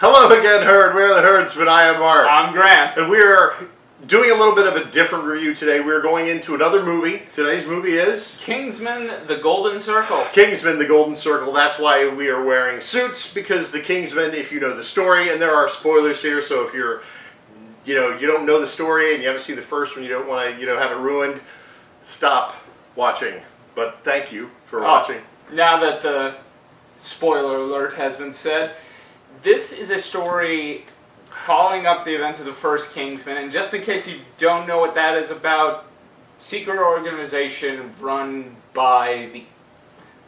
Hello again, Herd. We're the Herdsman. I am Mark. I'm Grant. And we're doing a little bit of a different review today. We're going into another movie. Today's movie is... Kingsman, The Golden Circle. Kingsman, The Golden Circle. That's why we are wearing suits, because the Kingsman, if you know the story, and there are spoilers here, so if you're, you don't know the story and you haven't seen the first one, you don't want to, have it ruined, stop watching. But thank you for watching. Now that spoiler alert has been said, this is a story following up the events of the first Kingsman, and just in case you don't know what that is about, secret organization run by the,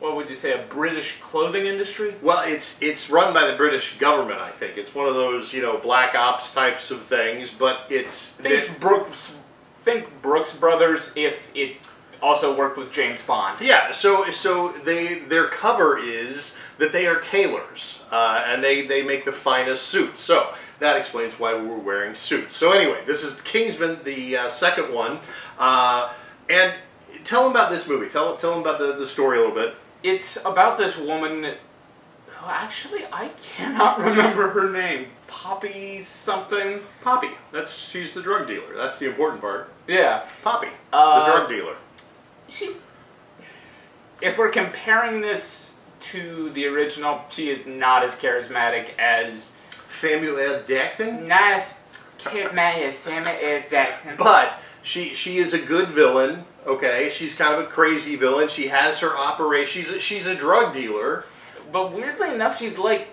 what would you say, a British clothing industry? Well, it's run by the British government, I think. It's one of those, black ops types of things, but it's... Think Brooks Brothers if it also worked with James Bond. Yeah, so their cover is that they are tailors, and they make the finest suits. So that explains why we were wearing suits. So anyway, this is Kingsman, the second one, and tell them about this movie. Tell them about the story a little bit. It's about this woman who actually I cannot remember her name. Poppy something. Poppy. She's the drug dealer. That's the important part. Yeah. Poppy, the drug dealer. If we're comparing this to the original, she is not as charismatic as... Samuel L. Jackson? Not as charismatic as Samuel L. Jackson. But she is a good villain, okay? She's kind of a crazy villain. She has her operation. She's a drug dealer. But weirdly enough, she's like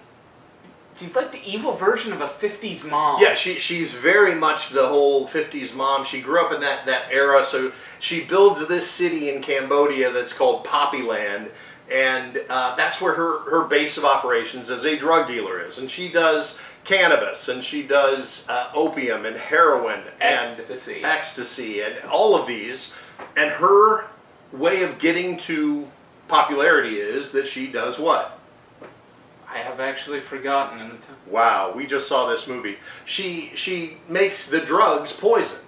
the evil version of a 50s mom. Yeah, she's very much the whole 50s mom. She grew up in that era, so she builds this city in Cambodia that's called Poppyland, and that's where her base of operations as a drug dealer is. And she does cannabis, and she does opium and heroin and ecstasy and all of these. And her way of getting to popularity is that she does what? I have actually forgotten. Wow, we just saw this movie. She makes the drugs poison.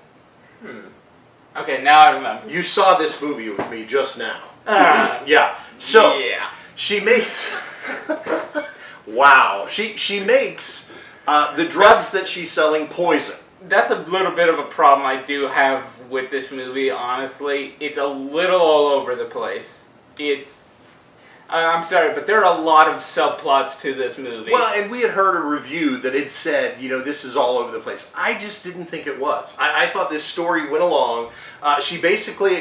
Okay, now I remember. You saw this movie with me just now. Yeah. So yeah. She makes. Wow. She makes the drugs that she's selling poison. That's a little bit of a problem I do have with this movie. Honestly, it's a little all over the place. I'm sorry, but there are a lot of subplots to this movie. Well, and we had heard a review that had said, this is all over the place. I just didn't think it was. I thought this story went along. She basically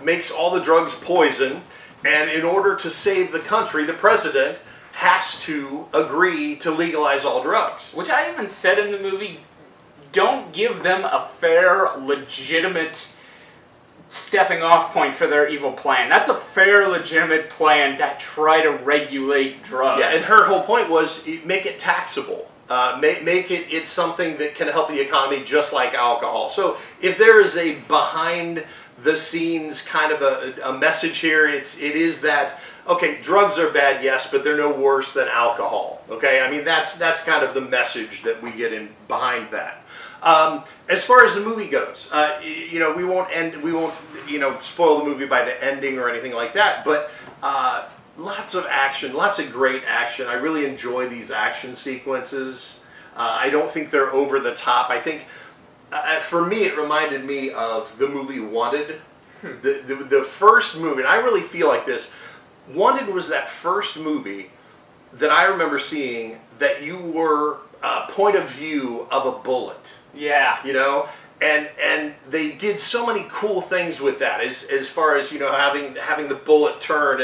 makes all the drugs poison, and in order to save the country, the president has to agree to legalize all drugs. Which I even said in the movie, don't give them a fair, legitimate stepping off point for their evil plan. That's a fair, legitimate plan to try to regulate drugs. Yeah, and her whole point was make it taxable. Make it's something that can help the economy just like alcohol. So if there is a behind the scenes kind of a message here, it is that, okay, drugs are bad, yes, but they're no worse than alcohol. Okay, I mean that's kind of the message that we get in behind that. As far as the movie goes, we won't spoil the movie by the ending or anything like that, but lots of action, lots of great action. I really enjoy these action sequences. I don't think they're over the top. I think, for me, it reminded me of the movie Wanted. The first movie, and I really feel like this, Wanted was that first movie that I remember seeing that you were point of view of a bullet. Yeah. And they did so many cool things with that, as far as, having the bullet turn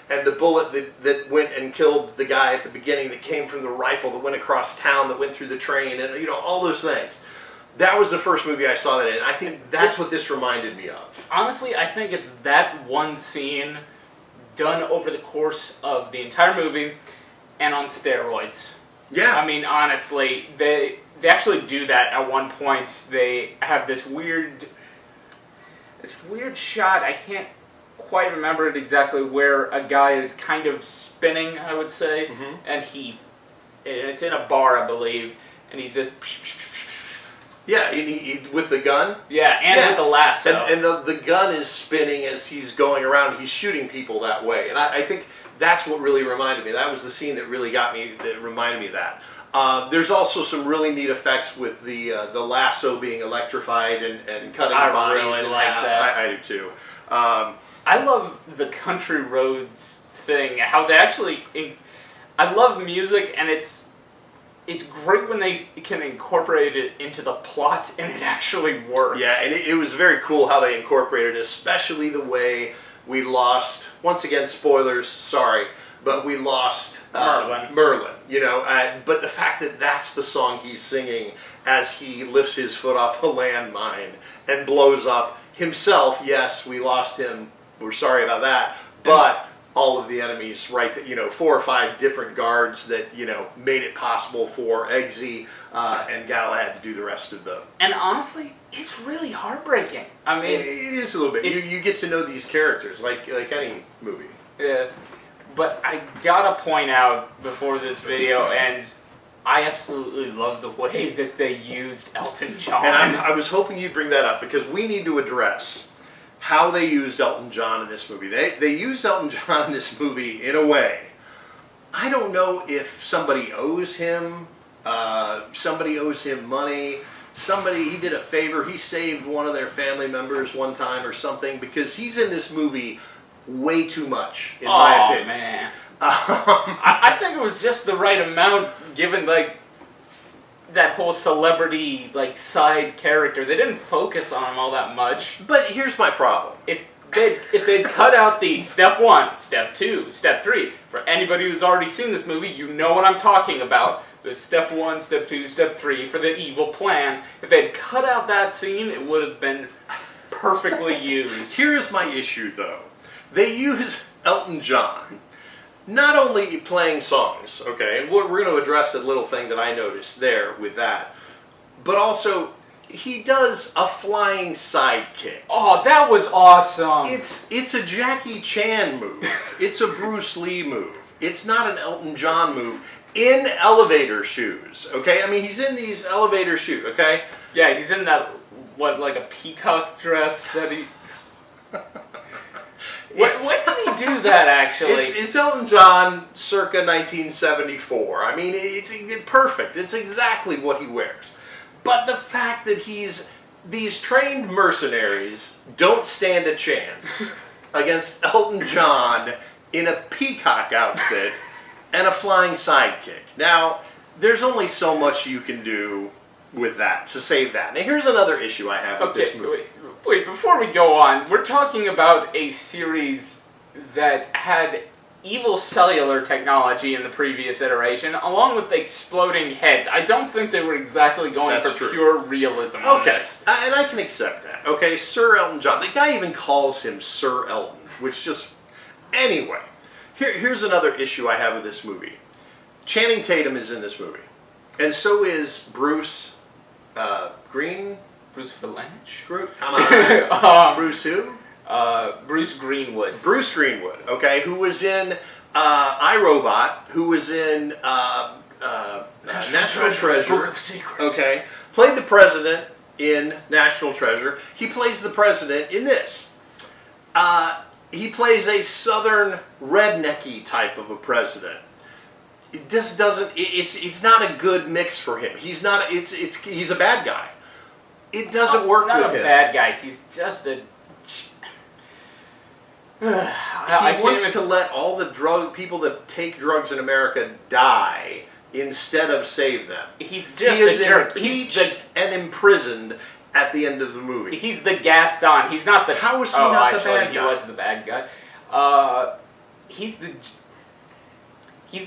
and the bullet that went and killed the guy at the beginning that came from the rifle that went across town, that went through the train, and, all those things. That was the first movie I saw that in. I think that's what this reminded me of. Honestly, I think it's that one scene done over the course of the entire movie and on steroids. Yeah. I mean, honestly, they actually do that at one point. They have this weird shot. I can't quite remember it exactly, where a guy is kind of spinning, I would say, and it's in a bar, I believe, and he's just... Yeah, with the gun? Yeah, and with the lasso. And the gun is spinning as he's going around. He's shooting people that way. And I think That's what really reminded me. That was the scene that really got me, that reminded me of that. There's also some really neat effects with the lasso being electrified and cutting bodies really in like half. that. I do too. I love the country roads thing. How they actually, I love music, and it's great when they can incorporate it into the plot and it actually works. Yeah, and it was very cool how they incorporated, especially the way we lost. Once again, spoilers. Sorry. But we lost Merlin, you know. But the fact that that's the song he's singing as he lifts his foot off a landmine and blows up himself. Yes, we lost him. We're sorry about that. But all of the enemies, right? That, you know, 4 or 5 different guards that, you know, made it possible for Eggsy and Galahad to do the rest of them. And honestly, it's really heartbreaking. I mean, it is a little bit. You get to know these characters like any movie. Yeah. But I gotta point out before this video ends, I absolutely love the way that they used Elton John. And I was hoping you'd bring that up because we need to address how they used Elton John in this movie. They used Elton John in this movie in a way. I don't know if somebody owes him money. He did a favor. He saved one of their family members one time or something, because he's in this movie way too much, in my opinion. Oh, man. I think it was just the right amount, given, like, that whole celebrity, like, side character. They didn't focus on him all that much. But here's my problem. If they'd cut out the step 1, step 2, step 3, for anybody who's already seen this movie, you know what I'm talking about. The step 1, step 2, step 3 for the evil plan. If they'd cut out that scene, it would have been perfectly used. Here is my issue, though. They use Elton John not only playing songs, okay, and we're going to address a little thing that I noticed there with that, but also he does a flying sidekick. Oh, that was awesome. It's a Jackie Chan move. It's a Bruce Lee move. It's not an Elton John move in elevator shoes, okay? I mean, he's in these elevator shoes, okay? Yeah, he's in that, like a peacock dress that he... When did he do that, actually? It's Elton John circa 1974. I mean, it's perfect. It's exactly what he wears. But the fact that these trained mercenaries don't stand a chance against Elton John in a peacock outfit and a flying sidekick. Now, there's only so much you can do with that to save that. Now, here's another issue I have with this movie. Wait, before we go on, we're talking about a series that had evil cellular technology in the previous iteration, along with exploding heads. I don't think they were exactly going for pure realism on this. And I can accept that. Okay, Sir Elton John. The guy even calls him Sir Elton, which just... Anyway, here's another issue I have with this movie. Channing Tatum is in this movie. And so is Bruce Green... Bruce Valanche? Come on. Bruce who? Bruce Greenwood. Bruce Greenwood, okay, who was in iRobot, who was in National Treasure. Book of Secrets. Okay, played the president in National Treasure. He plays the president in this. He plays a southern rednecky type of a president. It just doesn't. It's not a good mix for him. He's not. He's a bad guy. It doesn't work with him. Not a bad guy. He's just a... he wants to let all the people that take drugs in America die instead of save them. He's just a jerk. He's and imprisoned at the end of the movie. He's the Gaston. He's not the... How is he not the bad guy? He was the bad guy. He's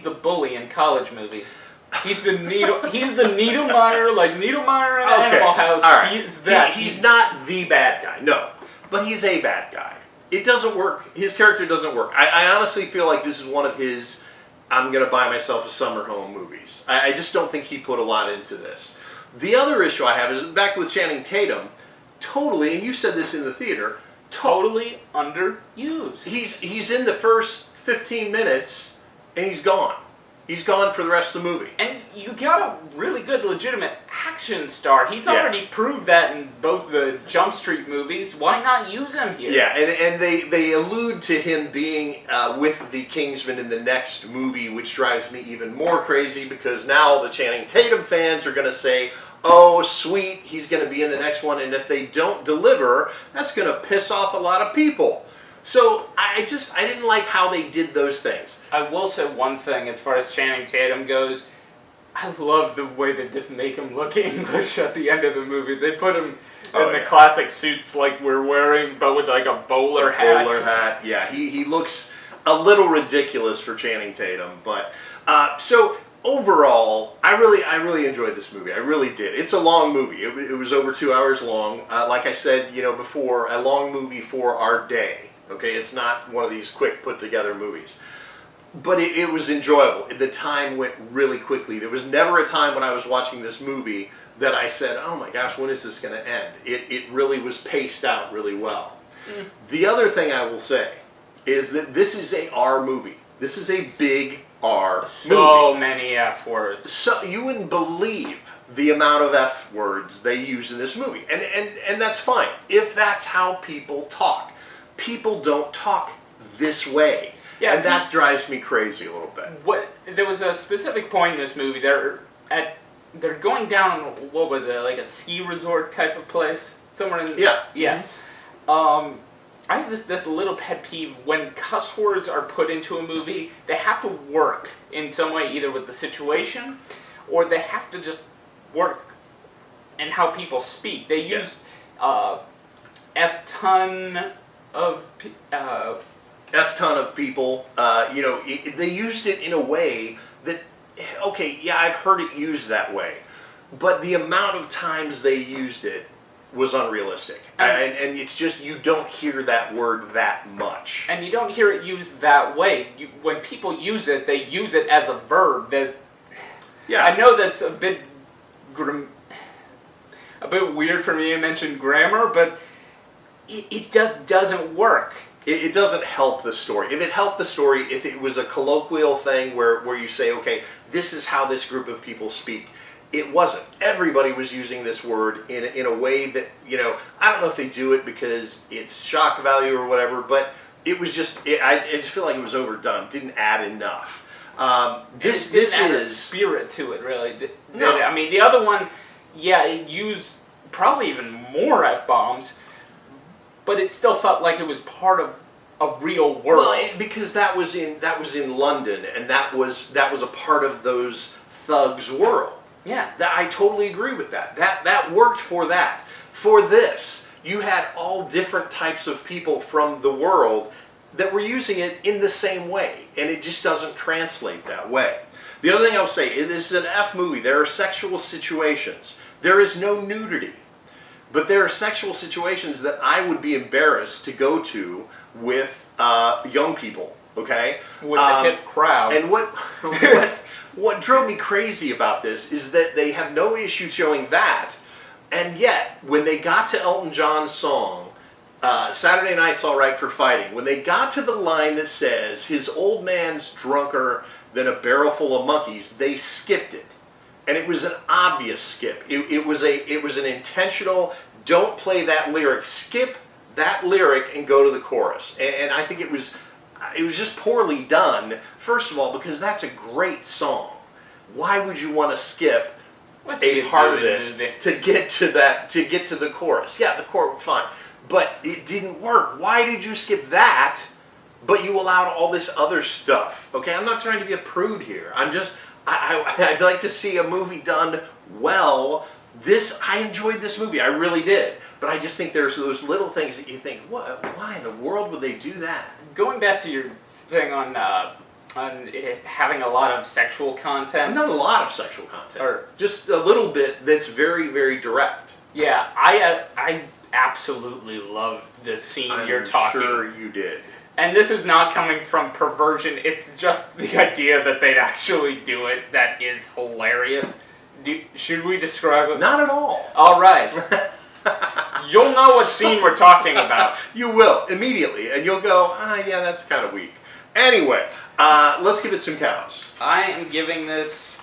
the bully in college movies. He's the Niedermeyer, like Niedermeyer in Animal House. All right. He's that. He's not the bad guy, no. But he's a bad guy. It doesn't work. His character doesn't work. I honestly feel like this is one of his I'm going to buy myself a summer home movies. I just don't think he put a lot into this. The other issue I have is back with Channing Tatum, totally, and you said this in the theater, totally underused. He's in the first 15 minutes and he's gone. He's gone for the rest of the movie. And you got a really good, legitimate action star. He's Yeah. already proved that in both the Jump Street movies. Why not use him here? Yeah, and they allude to him being with the Kingsman in the next movie, which drives me even more crazy because now the Channing Tatum fans are going to say, oh, sweet, he's going to be in the next one, and if they don't deliver, that's going to piss off a lot of people. So I didn't like how they did those things. I will say one thing as far as Channing Tatum goes. I love the way that they make him look English at the end of the movie. They put him in the classic suits like we're wearing, but with like a bowler hat. Bowler hat, yeah. He looks a little ridiculous for Channing Tatum, but so overall, I really enjoyed this movie. I really did. It's a long movie. It was over 2 hours long. Like I said, before, a long movie for our day. Okay, it's not one of these quick put together movies. But it was enjoyable. The time went really quickly. There was never a time when I was watching this movie that I said, oh my gosh, when is this going to end? It really was paced out really well. Mm. The other thing I will say is that this is a R movie. This is a big R movie. So many F words. So you wouldn't believe the amount of F words they use in this movie. And that's fine, if that's how people talk. People don't talk this way. Yeah, and that drives me crazy a little bit. There was a specific point in this movie. They're going down, what was it, like a ski resort type of place? Somewhere in... Yeah. Yeah. I have this little pet peeve. When cuss words are put into a movie, they have to work in some way, either with the situation, or they have to just work in how people speak. They use F-ton of... F-ton of people, they used it in a way that, okay, yeah, I've heard it used that way, but the amount of times they used it was unrealistic. And it's just, you don't hear that word that much. And you don't hear it used that way. When people use it, they use it as a verb. Yeah. I know that's a bit weird for me to mention grammar, but it just doesn't work. It doesn't help the story. If it helped the story, if it was a colloquial thing where you say, okay, this is how this group of people speak, it wasn't. Everybody was using this word in a way that, I don't know if they do it because it's shock value or whatever, but it was just, I just feel like it was overdone. Didn't add enough. This didn't add a spirit to it, really. No. I mean, the other one, it used probably even more F-bombs, but it still felt like it was part of a real world. Well, because that was in London, and that was a part of those thugs' world. Yeah. I totally agree with that. That worked for that. For this, you had all different types of people from the world that were using it in the same way, and it just doesn't translate that way. The other thing I'll say, this is an F movie. There are sexual situations. There is no nudity. But there are sexual situations that I would be embarrassed to go to with young people, okay? With the hip crowd. And what drove me crazy about this is that they have no issue showing that, and yet, when they got to Elton John's song, Saturday Night's All Right for Fighting, when they got to the line that says, his old man's drunker than a barrel full of monkeys, they skipped it. And it was an obvious skip. It was an intentional, don't play that lyric, skip that lyric and go to the chorus. And I think it was just poorly done, first of all, because that's a great song. Why would you want to skip a part of it to get to the chorus? Yeah, the chorus, fine. But it didn't work. Why did you skip that, but you allowed all this other stuff? Okay, I'm not trying to be a prude here. I'd like to see a movie done well. I enjoyed this movie, I really did. But I just think there's those little things that you think, why in the world would they do that? Going back to your thing on it having a lot of sexual content. Not a lot of sexual content. Or just a little bit that's very, very direct. Yeah, I absolutely loved this scene you're talking. I'm sure you did. And this is not coming from perversion, it's just the idea that they'd actually do it that is hilarious. Should we describe it? Not at all. All right. You'll know what scene we're talking about. You will, immediately, and you'll go, yeah, that's kind of weak. Anyway, let's give it some cows. I am giving this...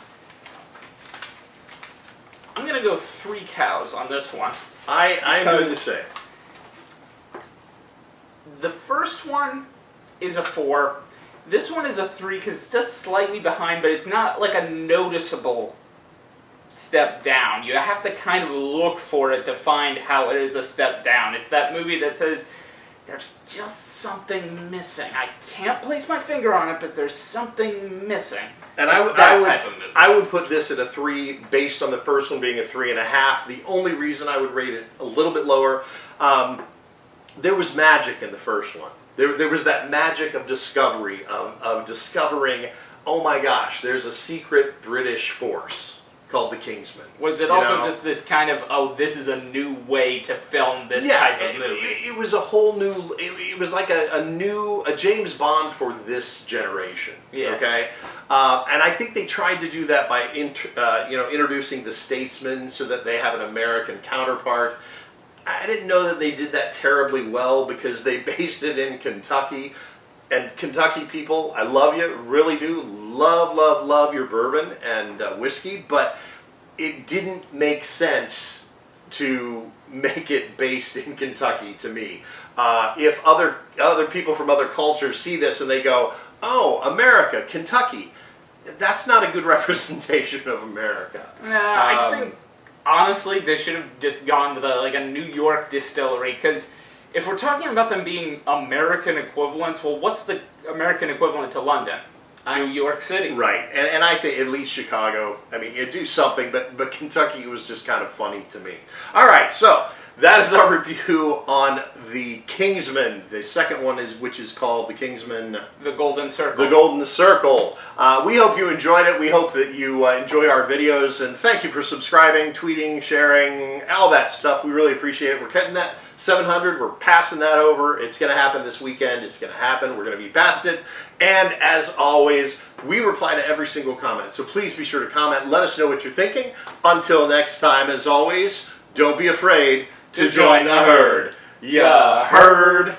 I'm going to go 3 cows on this one. I'm doing the same. The first one is a 4. This one is a 3 because it's just slightly behind, but it's not like a noticeable step down. You have to kind of look for it to find how it is a step down. It's that movie that says, there's just something missing. I can't place my finger on it, but there's something missing. And I would put this at a 3 based on the first one being a 3.5. The only reason I would rate it a little bit lower, there was magic in the first one. There was that magic of discovery, of discovering, oh my gosh, there's a secret British force called the Kingsman. Was it also just this kind of, oh, this is a new way to film this type of movie? It was a whole new, it was like a James Bond for this generation. Yeah. Okay? And I think they tried to do that by introducing the statesman so that they have an American counterpart. I didn't know that they did that terribly well because they based it in Kentucky. And Kentucky people, I love you, really do. Love your bourbon and whiskey, but it didn't make sense to make it based in Kentucky to me. If other people from other cultures see this and they go, oh, America, Kentucky, that's not a good representation of America. I think, honestly, they should have just gone with a New York distillery, because if we're talking about them being American equivalents, well, what's the American equivalent to London? New York City. Right, and I think at least Chicago, I mean, you do something, but Kentucky was just kind of funny to me. All right, so that is our review on the Kingsman. The second one which is called the Kingsman... The Golden Circle. The Golden Circle. We hope you enjoyed it. We hope that you enjoy our videos, and thank you for subscribing, tweeting, sharing, all that stuff. We really appreciate it. We're cutting that 700. We're passing that over. It's going to happen this weekend. It's going to happen. We're going to be past it. And as always, we reply to every single comment. So please be sure to comment. Let us know what you're thinking. Until next time, as always, don't be afraid to join the herd. Ya heard?